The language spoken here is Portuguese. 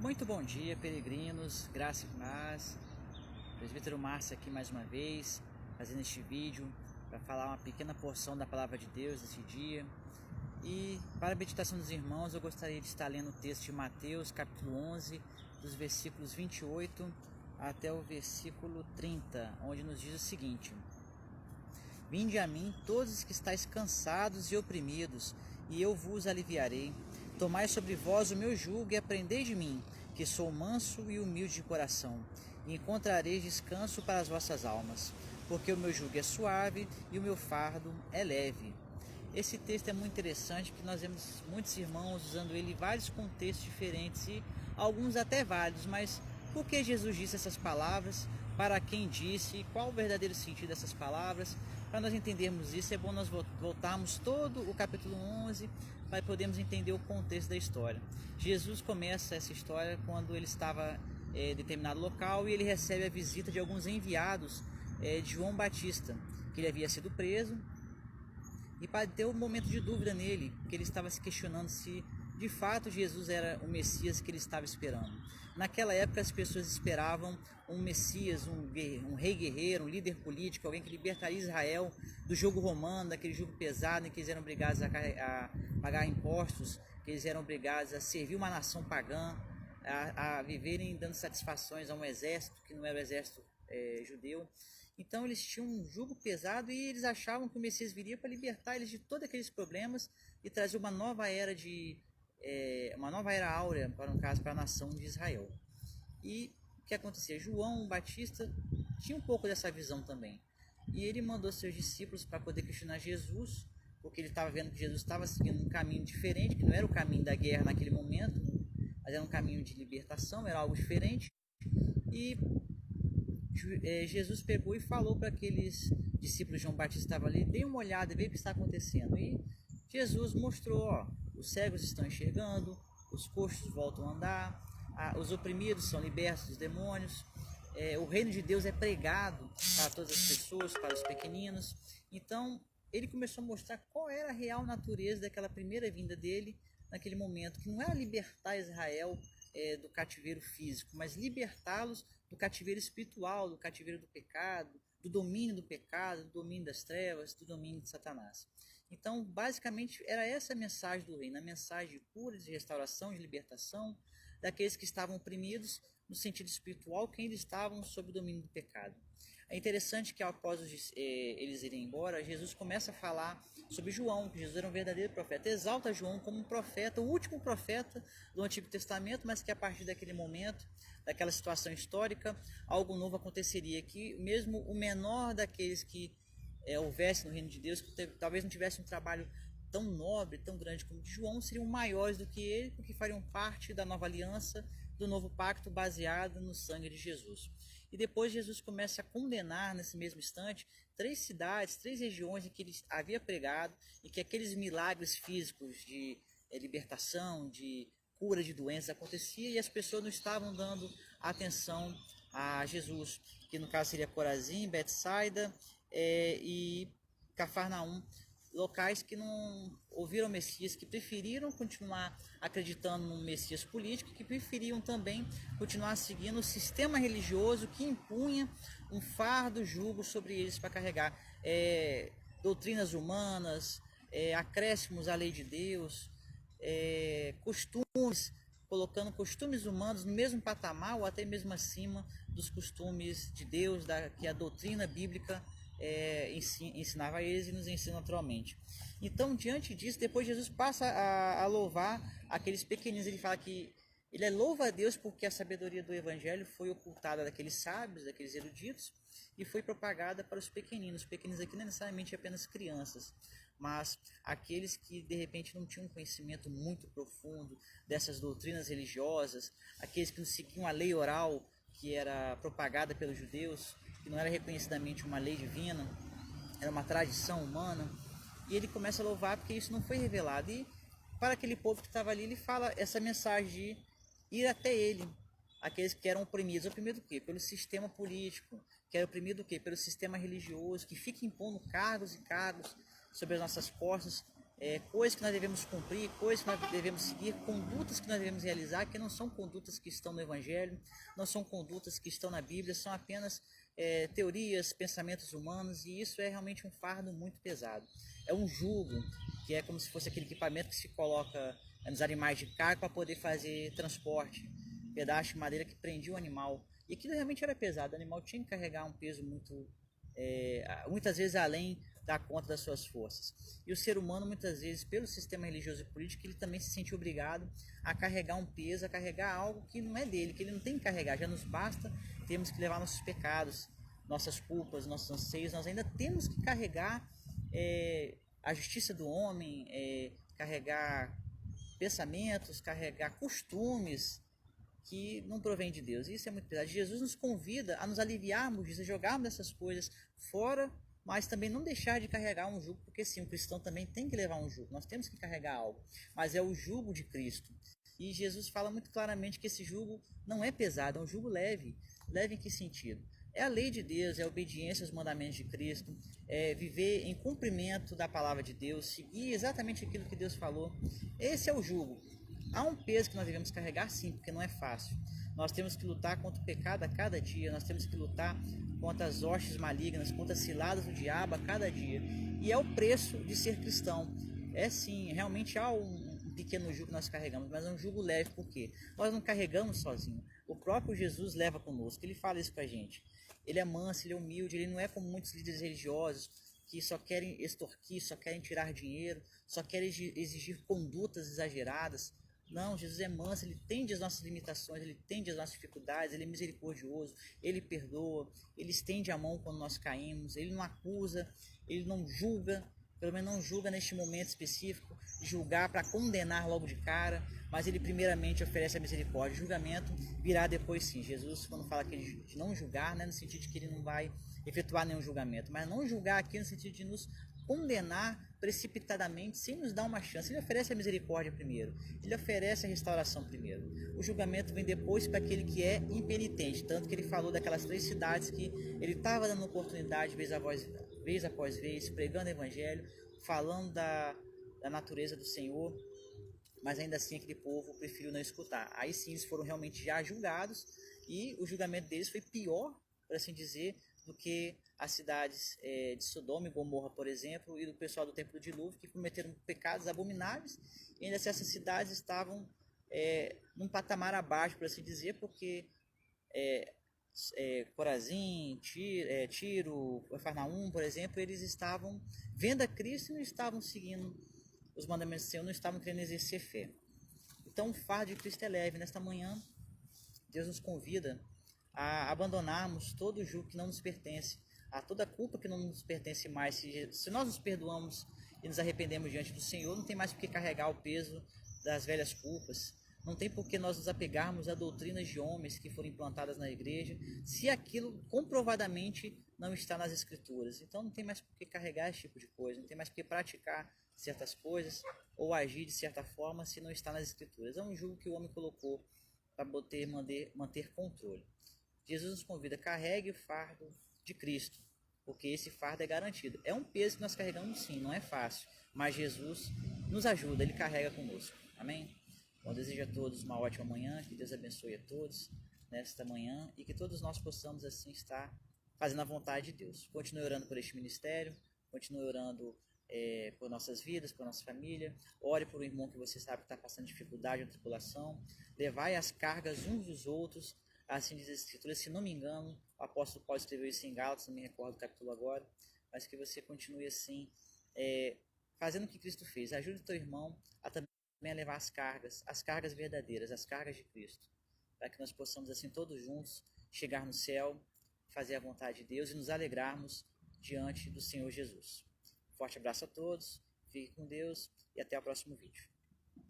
Muito bom dia, peregrinos, graça e paz. Presbítero Márcio aqui mais uma vez, fazendo este vídeo para falar uma pequena porção da palavra de Deus nesse dia. E para a meditação dos irmãos, eu gostaria de estar lendo o texto de Mateus, capítulo 11, dos versículos 28 até o versículo 30, onde nos diz o seguinte: Vinde a mim, todos os que estáis cansados e oprimidos, e eu vos aliviarei. Tomai sobre vós o meu jugo e aprendei de mim, que sou manso e humilde de coração, e encontrareis descanso para as vossas almas, porque o meu jugo é suave e o meu fardo é leve. Esse texto é muito interessante, porque nós vemos muitos irmãos usando ele em vários contextos diferentes, e alguns até válidos, mas por que Jesus disse essas palavras? Para quem disse? E qual o verdadeiro sentido dessas palavras? Para nós entendermos isso, é bom nós voltarmos todo o capítulo 11 para podermos entender o contexto da história. Jesus começa essa história quando ele estava em determinado local e ele recebe a visita de alguns enviados de João Batista, que ele havia sido preso, e para ter um momento de dúvida nele, que ele estava se questionando se de fato Jesus era o Messias que ele estava esperando. Naquela época as pessoas esperavam um Messias, um rei guerreiro, um líder político, alguém que libertaria Israel do jugo romano, daquele jugo pesado em que eles eram obrigados a pagar impostos, que eles eram obrigados a servir uma nação pagã, a viverem dando satisfações a um exército que não era o exército judeu. Então eles tinham um jugo pesado e eles achavam que o Messias viria para libertar eles de todos aqueles problemas e trazer uma nova era áurea, para um caso, para a nação de Israel. E o que acontecia? João Batista tinha um pouco dessa visão também. E ele mandou seus discípulos para poder questionar Jesus, porque ele estava vendo que Jesus estava seguindo um caminho diferente, que não era o caminho da guerra naquele momento, mas era um caminho de libertação, era algo diferente. E Jesus pegou e falou para aqueles discípulos de João Batista que estavam ali: dê uma olhada e veja o que está acontecendo. E Jesus mostrou: os cegos estão enxergando, os coxos voltam a andar, os oprimidos são libertos dos demônios, o reino de Deus é pregado para todas as pessoas, para os pequeninos. Então ele começou a mostrar qual era a real natureza daquela primeira vinda dele naquele momento, que não era libertar Israel do cativeiro físico, mas libertá-los do cativeiro espiritual, do cativeiro do pecado, do domínio do pecado, do domínio das trevas, do domínio de Satanás. Então, basicamente, era essa a mensagem do reino, a mensagem de cura, de restauração, de libertação daqueles que estavam oprimidos no sentido espiritual, que ainda estavam sob o domínio do pecado. É interessante que após eles irem embora, Jesus começa a falar sobre João, que Jesus era um verdadeiro profeta. Exalta João como um profeta, o último profeta do Antigo Testamento, mas que a partir daquele momento, daquela situação histórica, algo novo aconteceria, que mesmo o menor daqueles que houvesse no reino de Deus, que talvez não tivesse um trabalho tão nobre, tão grande como o de João, seriam maiores do que ele, porque fariam parte da nova aliança, do novo pacto baseado no sangue de Jesus. E depois Jesus começa a condenar nesse mesmo instante 3 cidades, 3 regiões em que ele havia pregado e que aqueles milagres físicos de libertação, de cura de doenças acontecia e as pessoas não estavam dando atenção a Jesus, que no caso seria Corazim, Betsaida e Cafarnaum, locais que não ouviram o Messias, que preferiram continuar acreditando no Messias político, que preferiam também continuar seguindo o sistema religioso que impunha um fardo jugo sobre eles para carregar doutrinas humanas, acréscimos à lei de Deus, costumes, colocando costumes humanos no mesmo patamar ou até mesmo acima dos costumes de Deus, que a doutrina bíblica ensinava a eles e nos ensina naturalmente. Então, diante disso, depois Jesus passa a louvar aqueles pequeninos. Ele fala que ele louva a Deus porque a sabedoria do Evangelho foi ocultada daqueles sábios, daqueles eruditos, e foi propagada para os pequeninos. Os pequeninos aqui não é necessariamente apenas crianças, mas aqueles que de repente não tinham um conhecimento muito profundo dessas doutrinas religiosas, aqueles que não seguiam a lei oral que era propagada pelos judeus, que não era reconhecidamente uma lei divina, era uma tradição humana. E ele começa a louvar porque isso não foi revelado. E para aquele povo que estava ali, ele fala essa mensagem de ir até ele, aqueles que eram oprimidos. Oprimido o quê? Pelo sistema político, que era oprimido o quê? Pelo sistema religioso, que fica impondo cargos e cargos sobre as nossas costas, coisas que nós devemos cumprir, coisas que nós devemos seguir, condutas que nós devemos realizar, que não são condutas que estão no Evangelho, não são condutas que estão na Bíblia, são apenas teorias, pensamentos humanos, e isso é realmente um fardo muito pesado. É um jugo, que é como se fosse aquele equipamento que se coloca nos animais de carga para poder fazer transporte, pedaço de madeira que prendia o animal, e aquilo realmente era pesado, o animal tinha que carregar um peso muitas vezes além da conta das suas forças. E o ser humano, muitas vezes, pelo sistema religioso e político, ele também se sente obrigado a carregar um peso, a carregar algo que não é dele, que ele não tem que carregar. Já nos basta, temos que levar nossos pecados, nossas culpas, nossos anseios, nós ainda temos que carregar a justiça do homem, carregar pensamentos, carregar costumes que não provém de Deus. Isso é muito pesado. Jesus nos convida a nos aliviarmos disso, a jogarmos essas coisas fora, mas também não deixar de carregar um jugo, porque sim, o cristão também tem que levar um jugo, nós temos que carregar algo, mas é o jugo de Cristo. E Jesus fala muito claramente que esse jugo não é pesado, é um jugo leve. Leve em que sentido? É a lei de Deus, é a obediência aos mandamentos de Cristo, é viver em cumprimento da palavra de Deus, seguir exatamente aquilo que Deus falou. Esse é o jugo. Há um peso que nós devemos carregar, sim, porque não é fácil. Nós temos que lutar contra o pecado a cada dia, nós temos que lutar contra as hostes malignas, contra as ciladas do diabo a cada dia. E é o preço de ser cristão. É sim, realmente há um pequeno jugo que nós carregamos, mas é um jugo leve, porque nós não carregamos sozinho. O próprio Jesus leva conosco, ele fala isso pra gente. Ele é manso, ele é humilde, ele não é como muitos líderes religiosos que só querem extorquir, só querem tirar dinheiro, só querem exigir condutas exageradas. Não, Jesus é manso, ele entende as nossas limitações, ele entende as nossas dificuldades, ele é misericordioso, ele perdoa, ele estende a mão quando nós caímos, ele não acusa, ele não julga, pelo menos não julga neste momento específico, julgar para condenar logo de cara, mas ele primeiramente oferece a misericórdia. O julgamento virá depois sim. Jesus, quando fala que de não julgar, né, no sentido de que ele não vai efetuar nenhum julgamento, mas não julgar aqui no sentido de nos condenar precipitadamente sem nos dar uma chance. Ele oferece a misericórdia primeiro, ele oferece a restauração primeiro. O julgamento vem depois para aquele que é impenitente, tanto que ele falou daquelas 3 cidades que ele estava dando oportunidade vez após vez, pregando o evangelho, falando da natureza do Senhor, mas ainda assim aquele povo preferiu não escutar. Aí sim eles foram realmente já julgados, e o julgamento deles foi pior, por assim dizer, do que as cidades de Sodoma e Gomorra, por exemplo, e do pessoal do tempo do dilúvio, que cometeram pecados abomináveis, e ainda assim essas cidades estavam num patamar abaixo, por assim dizer, porque Corazim, Tiro, Cafarnaum, por exemplo, eles estavam vendo a Cristo e não estavam seguindo os mandamentos do Senhor, não estavam querendo exercer fé. Então o fardo de Cristo é leve. Nesta manhã, Deus nos convida a abandonarmos todo o jugo que não nos pertence, a toda culpa que não nos pertence mais. Se nós nos perdoamos e nos arrependemos diante do Senhor, não tem mais por que carregar o peso das velhas culpas. Não tem por que nós nos apegarmos a doutrinas de homens que foram implantadas na igreja, se aquilo comprovadamente não está nas escrituras. Então não tem mais por que carregar esse tipo de coisa, não tem mais por que praticar certas coisas ou agir de certa forma se não está nas escrituras. É um jugo que o homem colocou para manter controle. Jesus nos convida, carregue o fardo de Cristo, porque esse fardo é garantido. É um peso que nós carregamos sim, não é fácil, mas Jesus nos ajuda, ele carrega conosco. Amém? Bom, desejo a todos uma ótima manhã, que Deus abençoe a todos nesta manhã e que todos nós possamos assim estar fazendo a vontade de Deus. Continue orando por este ministério, continue orando por nossas vidas, por nossa família. Ore por um irmão que você sabe que está passando dificuldade ou tribulação. Levai as cargas uns dos outros, assim diz a Escritura. Se não me engano, o apóstolo Paulo escreveu isso em Gálatas, não me recordo o capítulo agora, mas que você continue assim, fazendo o que Cristo fez. Ajude o teu irmão a também levar as cargas verdadeiras, as cargas de Cristo, para que nós possamos assim todos juntos chegar no céu, fazer a vontade de Deus e nos alegrarmos diante do Senhor Jesus. Forte abraço a todos, fique com Deus e até o próximo vídeo.